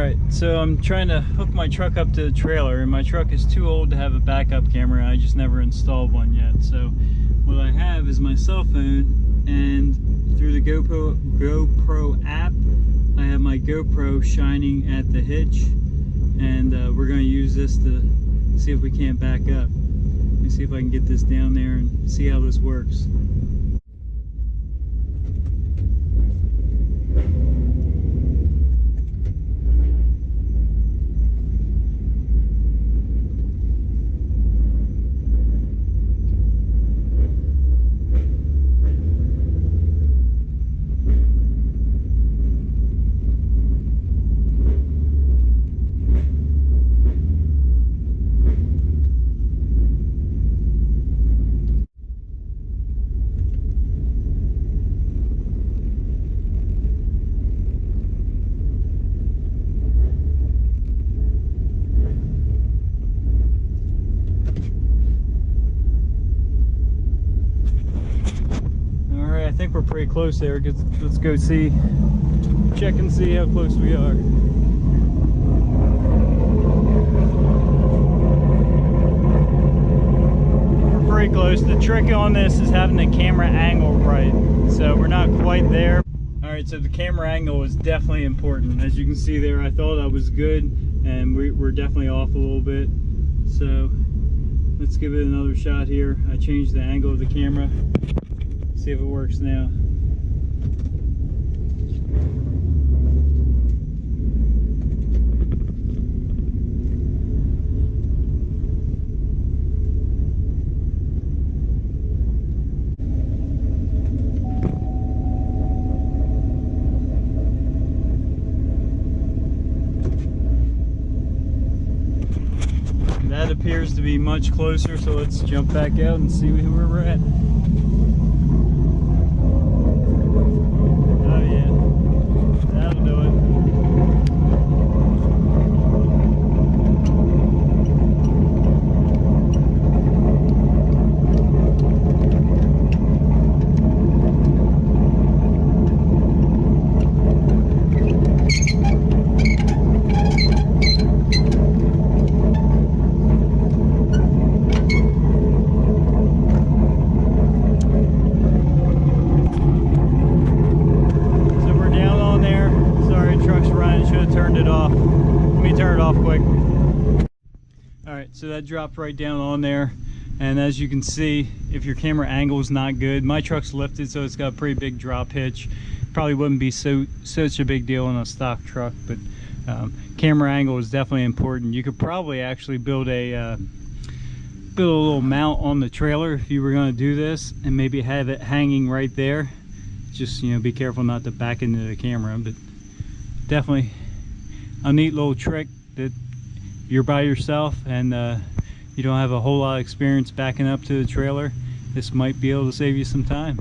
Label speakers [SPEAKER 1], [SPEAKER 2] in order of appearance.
[SPEAKER 1] Alright, so I'm trying to hook my truck up to the trailer, and my truck is too old to have a backup camera. I just never installed one yet. So what I have is my cell phone, and through the GoPro app, I have my GoPro shining at the hitch, and we're going to use this to see if we can't back up. Let me see if I can get this down there and see how this works. I think we're pretty close there. Let's go see, check and see how close we are. We're pretty close. The trick on this is having the camera angle right. So we're not quite there. Alright, so the camera angle is definitely important. As you can see there, I thought I was good, and we're definitely off a little bit. So let's give it another shot here. I changed the angle of the camera. See if it works now. That appears to be much closer, so let's jump back out and see where we're at. Turned it off. Let me turn it off quick. Alright, so that dropped right down on there, and as you can see, if your camera angle is not good, my truck's lifted, so it's got a pretty big drop hitch. Probably wouldn't be such a big deal in a stock truck, but camera angle is definitely important. You could probably actually build a little mount on the trailer if you were going to do this, and maybe have it hanging right there. Just, you know, be careful not to back into the camera, but definitely a neat little trick that you're by yourself and you don't have a whole lot of experience backing up to the trailer. This might be able to save you some time.